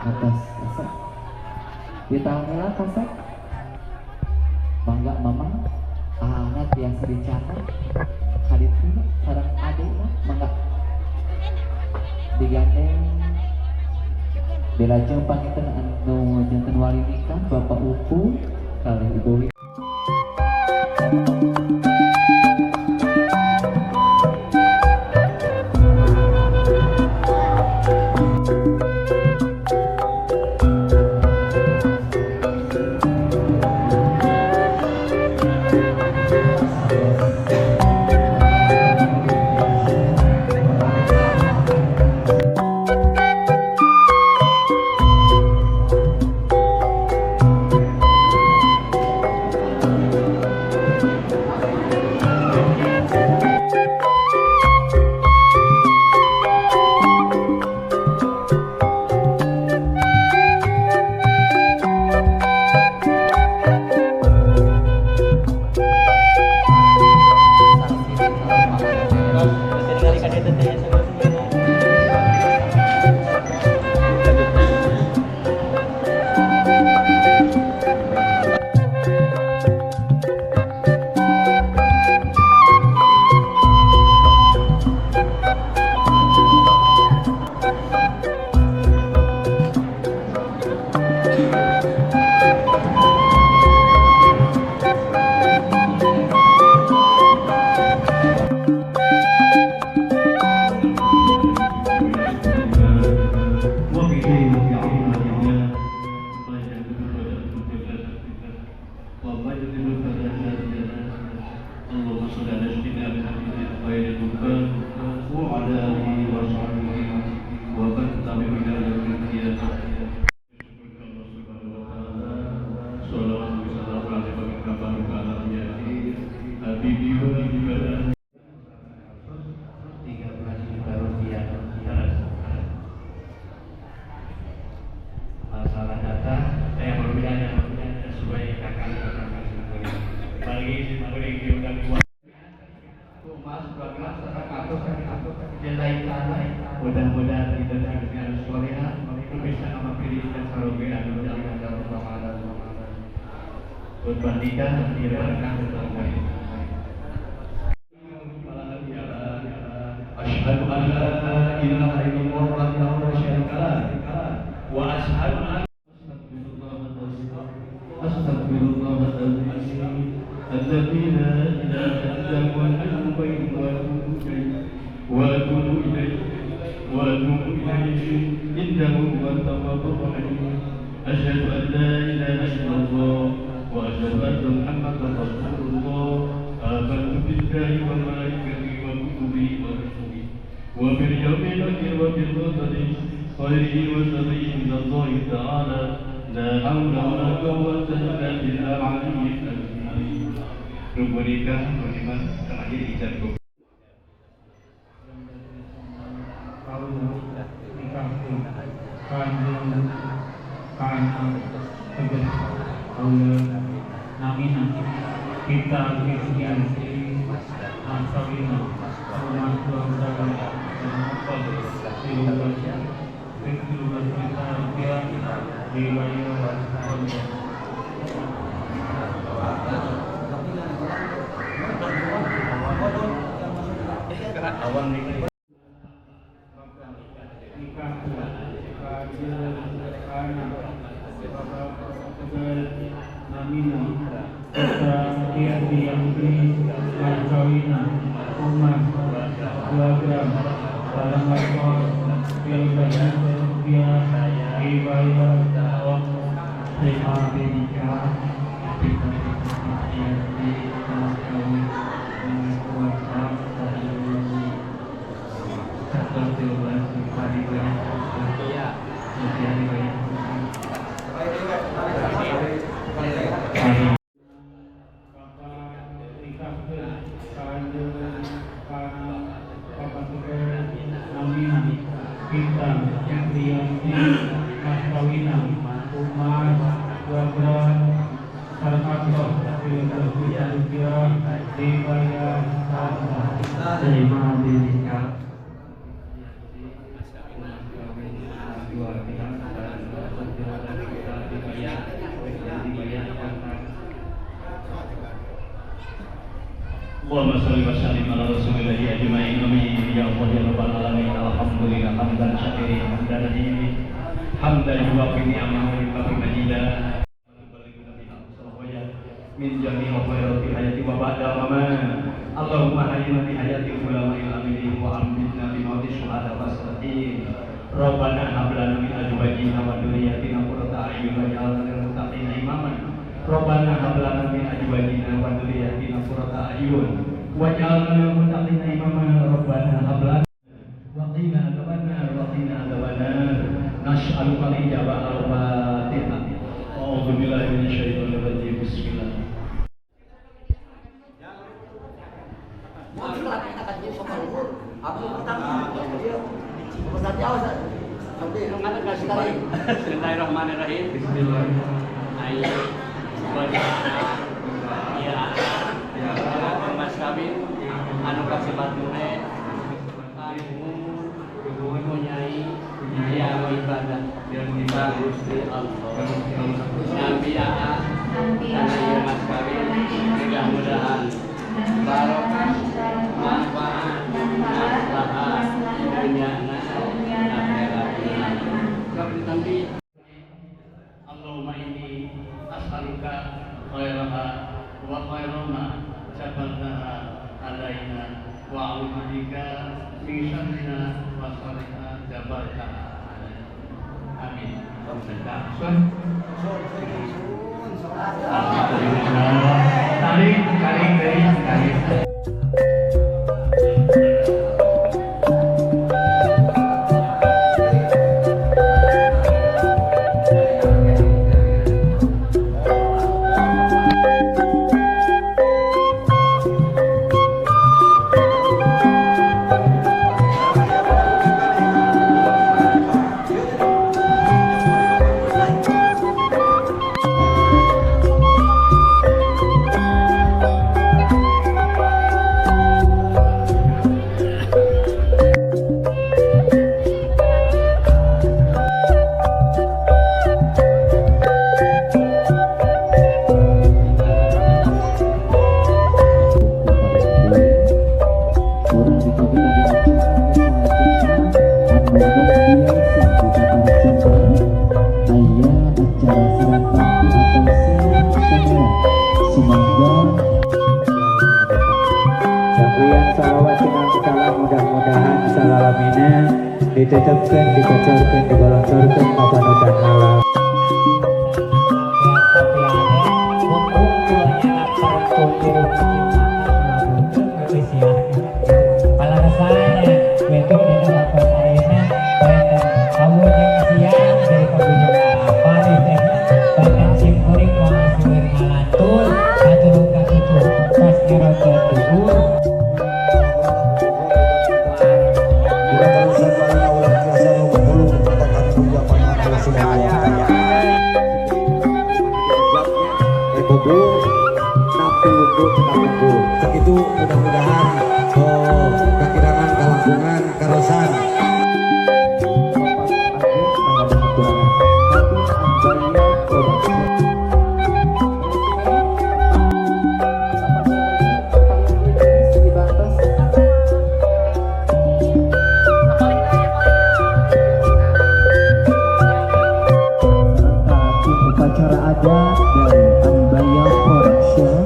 atas kaset ditangela kaset bangga mama anak biasa dicatat haditnya sareng adiknya mangga digandeng dilajeng panginten anu janten wali nikah Bapak Upu kali Ibu bisa nama pilih dan saroge anu jangan ada Ramadan. Buat bandika direkan betul. Asyhadu an la ilaha illallah wahdahu la syarika lah wa asyhadu anna Astaghfirullahaladzim alladzi la ilaha illa huwa al-hayyul qayyum wa atubu ilaihi innahu huwa at-tawwabur rahim. Asyhadu an la ilaha illallah wa asyhadu anna Muhammadan rasulullah. Amantu billahi wa malaikatihi wa kutubihi wa rusulihi wa bil yawmil akhir wa bil qadari khairihi wa sharrihi min Allah ta'ala. La haula wa la quwwata illa billahil aliyyil azim. Rubunika beriman terakhir ijarku. Kita Kristian Mansawina Rumah Keluarga dan Mokol Dilugasnya Dilugas kita rupiah Dibayar Awan ini Allahumma sholli wa sallim ala rasulillahi ajma'in. Amin ya Allah ya rabbal alamin. Alhamdulillah hamdan syakirin hamdan nabiyyin hamdan yuwafi ni'amahu wa yukafi majidah min jami'i khairati hayati wa ba'da mamat. Allahumma hayyina bi hayati ulama'il amilin wa ammitna bi mauti syuhada wa salihin. Rabbana hab lana min azwajina wa dhurriyyatina qurrata a'yun waj'alna lil muttaqina imaman. Rabbana hab lana min azwajina wa dhurriyyatina qurrata a'yun waj'alna lil muttaqina imaman. Rabbana hab lana wa qina adzabannar wa qina adzabannar. Nas'aluka al-ijabah al-fatihah. A'udzu billahi minasy syaithanir rajim. Bismillah. Bismillahirrahmanirrahim. Mas kawin anu kasebat mune mempunyai yang ibadah yang kita Gusti Allah. Nabiya karena mas kawin mudah-mudahan barokah manfaat maslahat dunia tapi Allahumma inni as'aluka khairaha wa khairama jabaltaha alaina wa a'udzubika min syarriha wa syarriha jabaltaha alaina. Amin. Tarik. salawat sinam salam mudah-mudahan salalamina ditetapkan, dikocorkan, digolongcorkan kapanutan alam. Itu mudah-mudahan kekirangan kalangkungan karosan upacara adat dari Ambaya Production.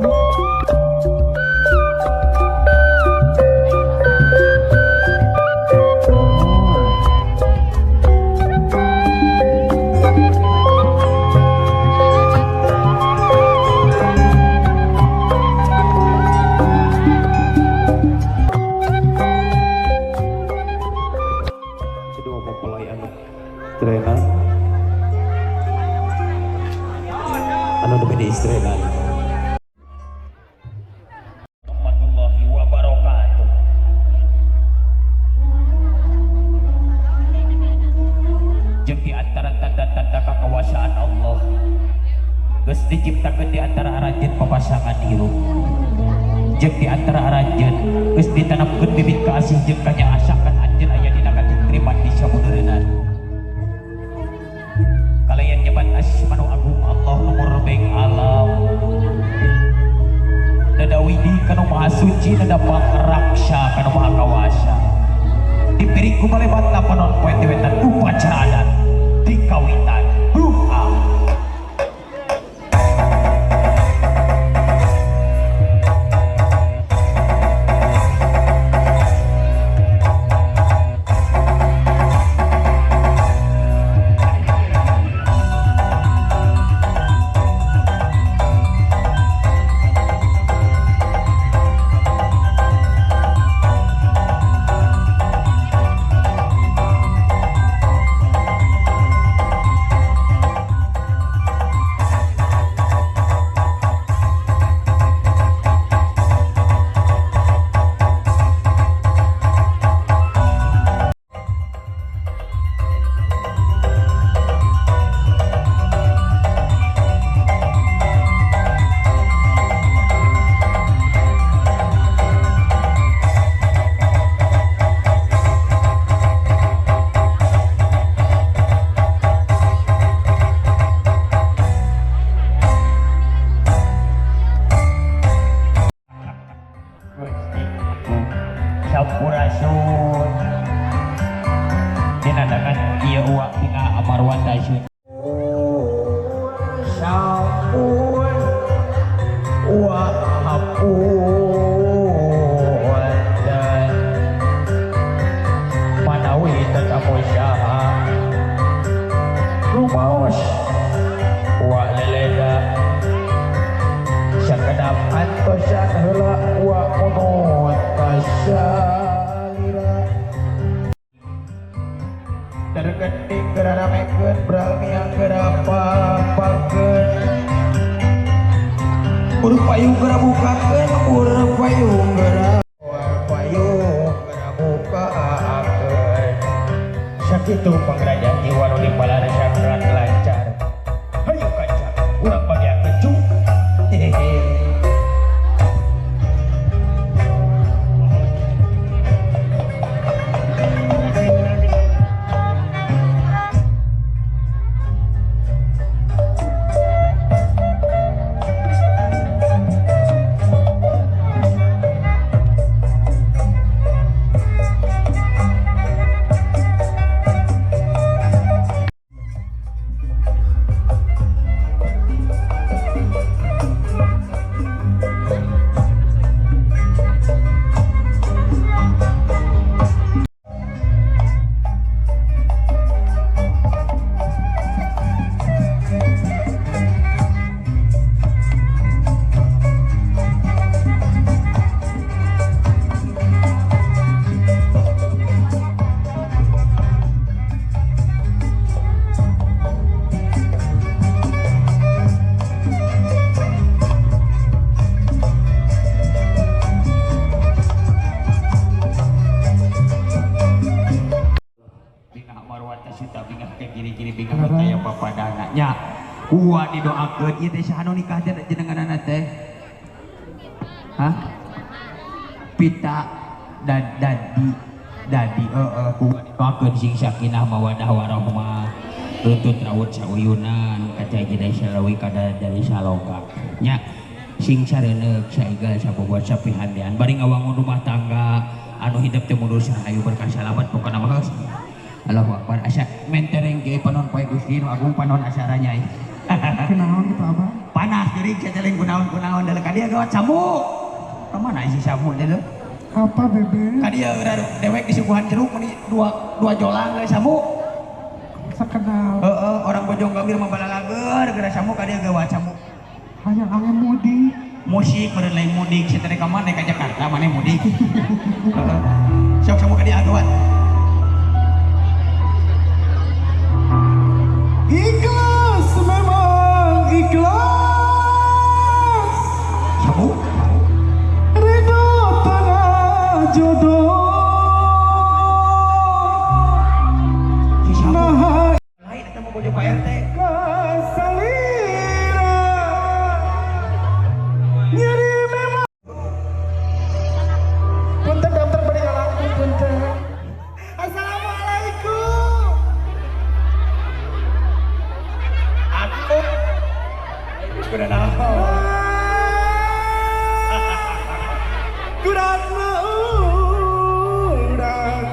Istrenan anu demi istrenan warahmatullahi wabarakatuh. Jeung di antara tanda-tanda kekuasaan Allah geus diciptakeun di antara arajeun papasangan hirup. Jeung di antara arajeun geus ditanamkeun bibit kasih jeung kanyaasakan anjeun aya dina katentriman di sabudeureunan. Kalayan nyebat asmanu agung Allah nomor beng alam dada widi kanu maha suci dada pangraksa kanu maha kawasa diberi kumalebat lapanon poe tewetan upacara adat dikawitan doa. Sampurasun dinadakan ieu uak tina amarwan tasyun sampun wa hapun dan manawi tetap usaha rumaos wa leleda sakedap antosan heula wa munut tasyalira tergeting geraramekeun bralmiang gerapapakeun urang payung gerabukakeun urang payung gerabukakeun sakitu pangraja jiwa nu dipalarisan lancar hayu kancang urang bagiakeun cu hehehe. nya kuat didoakeun ieu teh saha nu nikah teh jenenganna teh hah pita dadi kuat didoakeun sing sakinah mawaddah warahmah tuntut rawut sauyunan kaca jeda salawi kada dari salongga nya sing sareuneuh saegal sabobot sapihandean bari ngawangun rumah tangga anu hidup teh mundur sahayu berkah salamet pokona mah Allahu Akbar asa mentereng ge panon poe Gusti nu agung panon acaranya Kenaon itu Abah? panas geuring cateling kunaon deuleu ka dieu gawat samu kemana isi samu deuleu Apa bebe? ka dieu dewek disuguhan jeruk meni dua jolang geus samu Sakenal. orang Bojong Gambir mah balalager geura samu ka dieu gawat samu Hanya angin mudik. musik meureun lain mudik situ ka mana ka Jakarta mana mudik sok samu ka dieu gawat Ikhlas memang ikhlas. samu Ridho tengah jodoh. si samu Nah, lain eta mah Bojong Pak RT kasalira. Nyeri memang. Punten daftar beri langkung punten. Assalamualaikum. aku kudu naon Kurang urang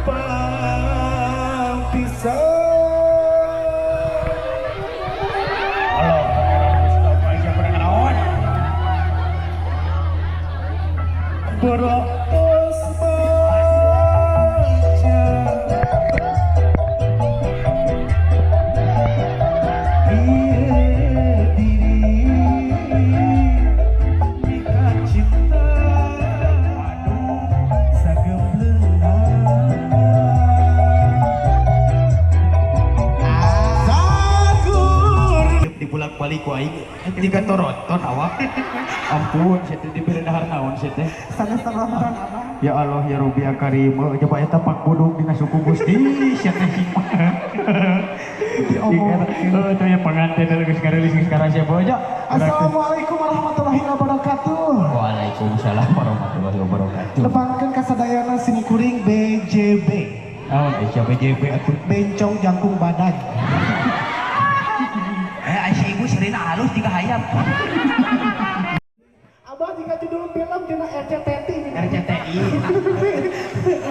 pampisan. halo Mustafa siapa dengan naon Beropos baca diri ikat cinta sagur dibulak-balik ku aing jika toroton awak ampun situ diberi dahar naon situ sanes Ramadan Abah. ya Allah ya Rabbi ya Karim coba eta pak buduk dina suku Gusti sia teh hikmah itu ya pengantin dari geus sekarang siapa aja Assalamualaikum warahmatullahi wabarakatuh. Waalaikumsalam warahmatullahi wabarakatuh Lebangkeun kasadayana sini kuring BJB. naon siapa JB atuh Bencong jangkung badan. si ibu serina halus tiga hayam Abah jika judul film dina RCTI. RCTI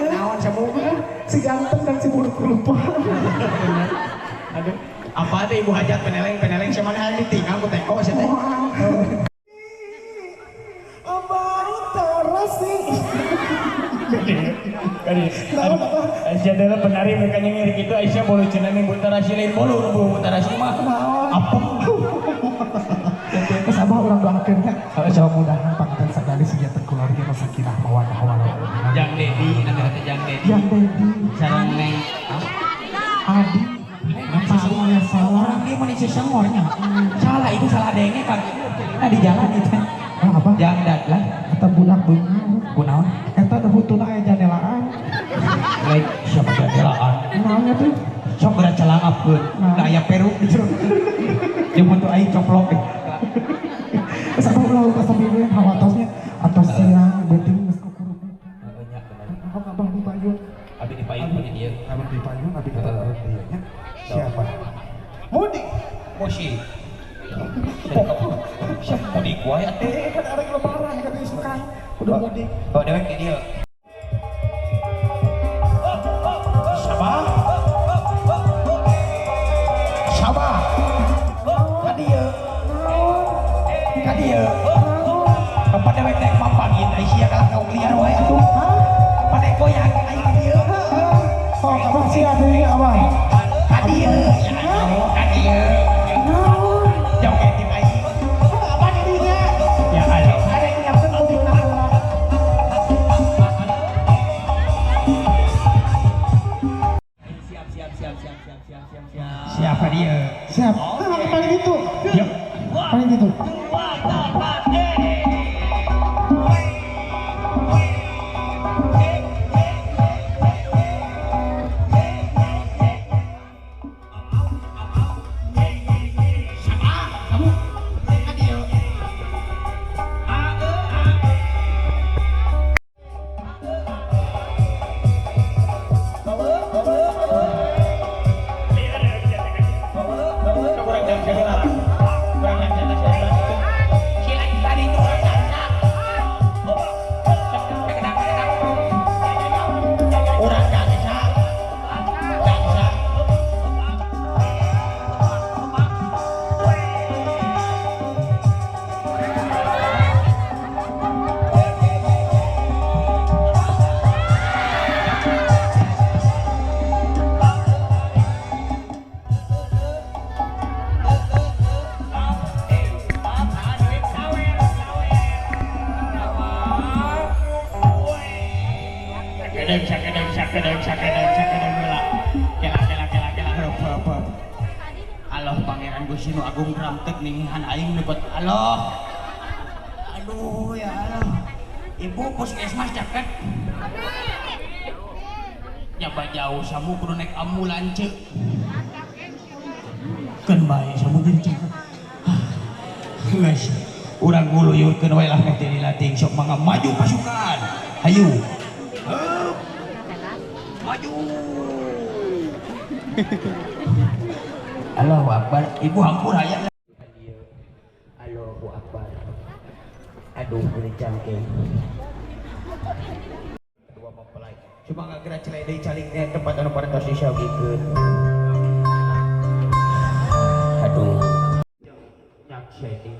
naon sabu Si ganteng dan si buruk lupa. aduh apa teh ibu hajat peneleng sama mana ditinggal ku teko sia teh Abah terasi. Aisyah adalah penari mereka nyirik itu Aisyah bolu cenah ning Buntarasi lain bolu Buntarasi mah apa Terus Abah urang doakeun nya. Mudah-mudahan panten sadari siga terkeluarga mah sakinah mawaddah warahmah. Jang Dedi nanti Jang Dedi Yang Dedi, sareng Neng Adi, semuanya salah. orang dia manusia sengornya salah itu salah denge kan nah di jalan itu Abah, Jang Dadlah eta budak beungar. kunaon Eta da hutuna aya jandelaan. lain siapa jadelaan Naonnya tuh? sok berat calangapkeun da aya peru di jero jeung untuk aing coplok Terus Abah ulah lupa sambil hawatosnya atos siang beting geus kukuruk. Abah di payun. abi dipayun punya dia Abah di payun, abi kita urut ieu nya. Siapa? Mudik. musik siapa mudik wae atuh Kan arek lebaran kan isukan. Udah mudik. oh dewek di dia Sabah Sabah kadia tempat dewek naik papan gitu Aisyah kalah kau liar wae atuh pada goyang aing kadia Oh, Abah sih ada ini Abah. kadia kadia joget di aing Abah dirinya. ya ada Ada yang nyiapkan mobil nak. gila. Kela. Aloh Pangeran Gusti Nu Agung Ramtek ningihan aing nepet aloh. Aduh ya Allah. Ibu puskesmas deket. Nyaba jauh samu kudu naik ambulans. Kan bae samu geuning. Guys, urang guluyurkeun wae lah meh teh dilatih sok mangga maju pasukan. Hayu. Maju. Allahu Akbar. Ibu hampur hayang. Allahu Akbar. Aduh, ini cangking. Dua mempelai. Cuma nggak gerak celai dari calingnya tempat anu pada tos disyaugikeun. Aduh. Nyak setting.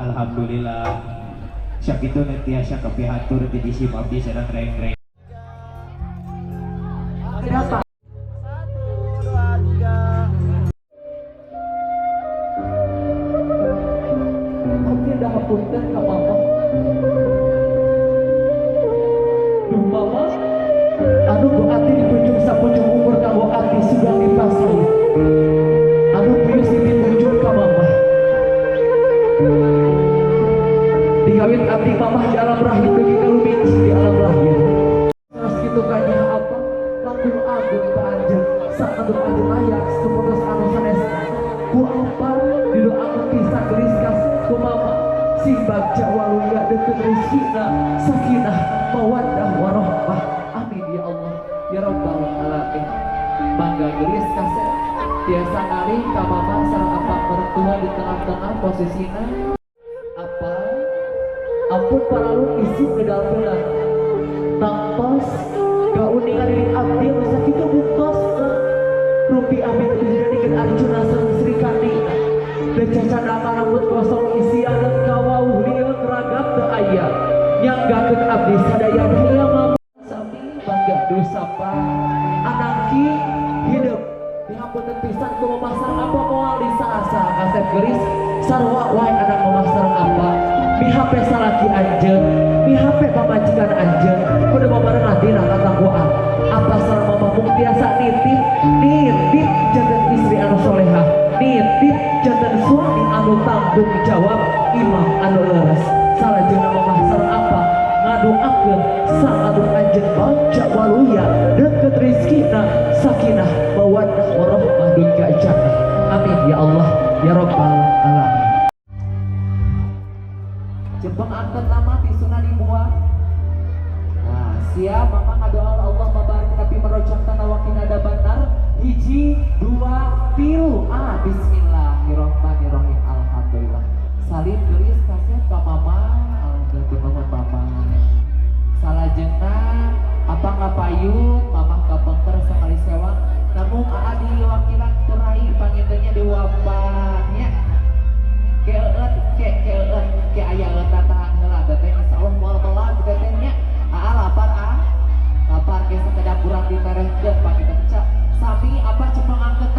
Alhamdulillah sakitu tiasa kapihatur di isi abdi sadang reng-reng. Oke, dah hapunten ka Bapak. Duh mama, anu bu ati di punjung sapunjung umur kamu ati sudah dipasai. Anu pius di punjung ka mama. Dikawin abdi mamah di alam rahim bagi kaluming di alam rahim. Terus gitu kanya apa? Langkung agung ka anjeun, sak anu anjeun layak seputus anu sanes. Ku apa didoakeun kisah geriskas ku mama. Sing bagja waluya deukeut rezekina sakinah mawaddah warahmah. Amin ya Allah ya rabbal alamin. Mangga geus kasih tiasa ngalih ka mama sareng apa mertua di tengah-tengah posisina. Apa ampun paralun isi ngedal-gedal tangtos kauningan diri abdi anu sakitu bungtos rupi amin dijadikan arjuna sareng Sri Kandina becacana rambut kosong isian dan kawauh lieu ragam teu aya nyanggakeun abdi sadaya daya mama sami bangga dosa pa anaki hidup dihampunten pisan ku memasar apa moal di saasa kasep geris sarua wae anak memasar apa mihape salaki anjeun mihape pamajikan anjeun kudu babarengan dina katangguan apa sareng mama mung tiasa nitip janten istri anu solehah nitip janten suami anu tanggung jawab imam anu leres salajengna mama sareng apa ngadoakeun sang anu anjeun baca waluya deukeut rezekina sakinah mawaddah warahmah dunya jannah. Amin ya Allah ya rabbal alamin. Jepang angkat nama tisuna dibuat. Nah, siap mama ngadoa Allah mabarik tapi merojak tanah wakin ada benar. 1, 2, 3. Bismillahirrahmanirrahim. Alhamdulillah. Salin geus kasih ka mama. Alhamdulillah mama. Salajengna apa ngapayun mama kapengker sakali sewang. Namun aa di wakilan turai pangintennya di wapanya. Ke aya eta tahan heula teteh insyaallah moal meula teteh nya lapar ke sakedap kurang diterehkeun pagi teh sami apa cepeng angkeut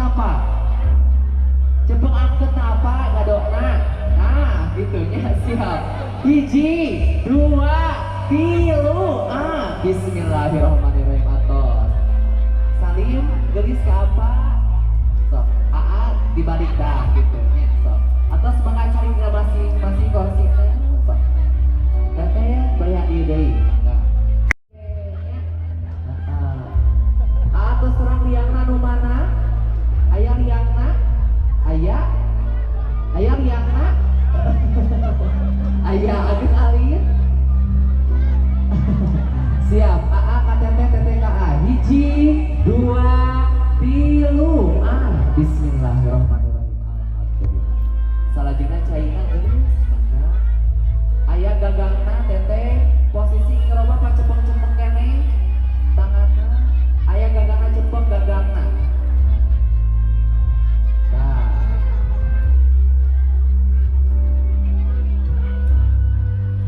apa ngadokna nah gitu nya siap 1, 2, 3 bismillahirrahmanirrahim atos salim gelis ka apa sok dibalik dah gitu nya sok atas mengacari masing-masing kursi sok teteh berian di deui atas terang liangna nu mana aya liangna aya liangna aya ageus alin siap ka teteh ka 1, 2, 3 bismillahirrahmanirrahim. Alhamdulillah. Salajengna cainan geus mangga aya gagangna teteh posisi ngeroba pacepeng-cepeng keneh tanganna aya gagangna cepeng gagangna nah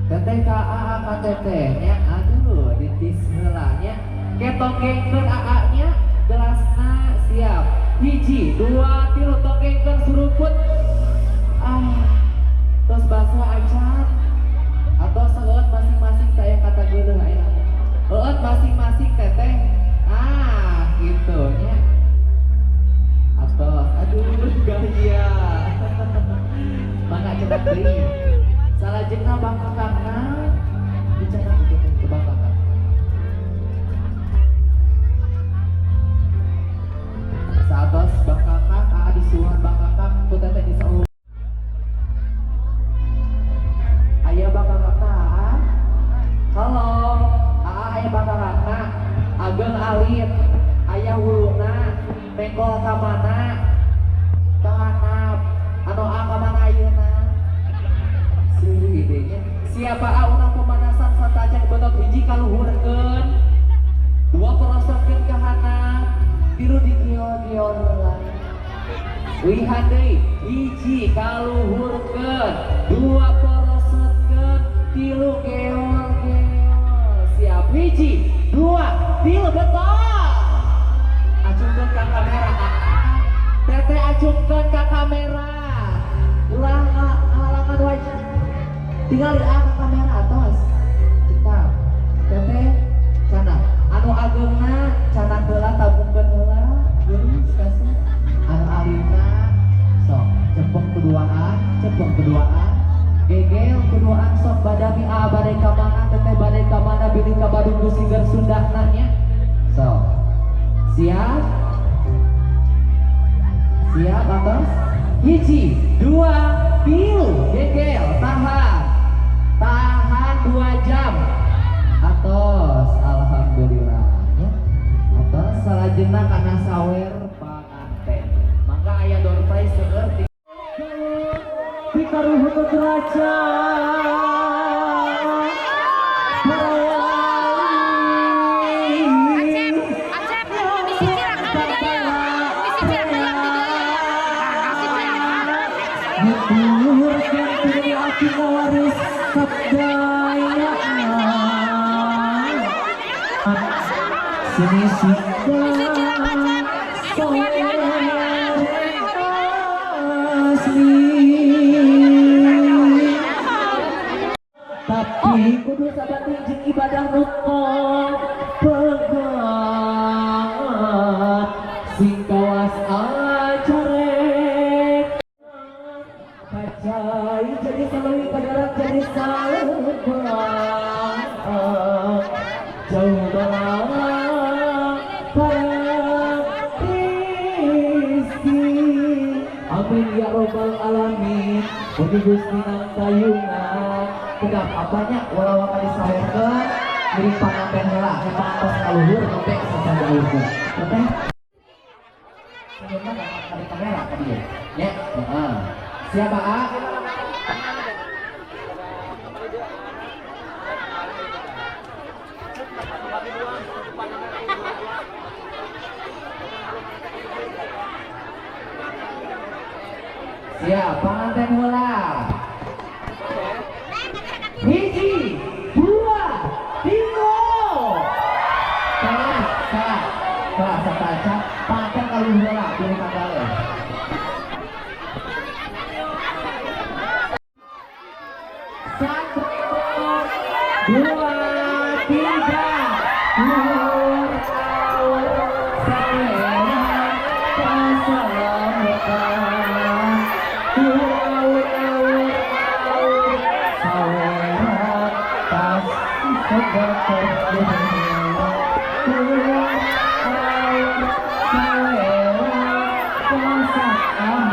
teteh ka aa ka teteh nya aduh ditis heula nya ketongengkeun aa nya gelasna siap 1, 2, 3 tonggengkeun suruput terus baso acan atau seueut masing-masing saya kata geuleuh aya eueut masing-masing teteh gitu nya atos aduh gaya mangga cenah deui salajengna bangkakna dicenah gitu ke bangkakna saabas bangkakna disuhan bangkakna ku teteh disauh aya bangkakna halo aya bangkakna ageng alit aya wuluna mengkol ka mana ka handap anu ka mana ayeuna seueur idenya siapa urang pemanasan santajan betot hiji kaluhurkeun 2 perosokeun ka handap 3 digiol-giol heula wihan deui 1 kaluhurkeun 2 perosokeun 3 geol-geol siap 1, 2, 3 betul acungkeun ka kamera teteh acungkeun ka kamera ulah halangan wajah tinggal di kamera cepet berduaan gegel berduaan sok badami badai kamana teteh badai kamana bini kabadung gusigar Sunda nanya so siap siap atas hiji dua pilu gegel tahan 2 jam atos alhamdulillah ya atos salajengna kana sawer panganten maka aya door prize seueur di karuhut derajat waris sabdaya sini tapi kudu sabatin jeung ibadah rukun pegat sing kawas acarek kacai jadi salui kadarat jadi salubang jauh balang para rizki amin ya robbal alamin mugi Gusti nang kayungan kedap apanya walau kali sawerkeun miring panganten heula nu pangantos kaluhur nembe sasada urang oke sebelumnya kali kamera ka dieu nya heeh siapa A? Siap, panganten heula. Hiji, 2, 3. Salah sataca panganten kaluhur heula pilih tanggal. Satu, 2, 3. Luhur aur salera pasamukan. Luhur aur salera pas sebatas dunia. Luhur aur salera pasamukan.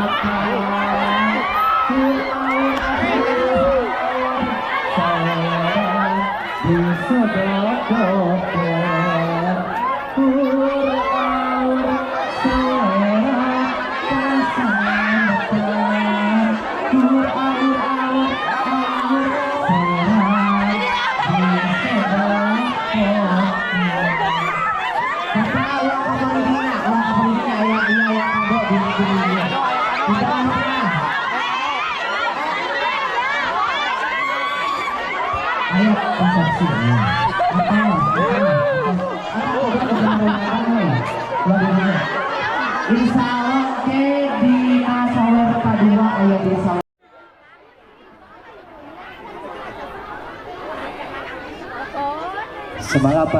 Luhur aur disodokokan aur selera pasangan aur selera disodokokan kata Allah kabarina ayah kado bini-bini kita ayo persepsinya insya Allah ke di sawer kedua ayah di sawer semangat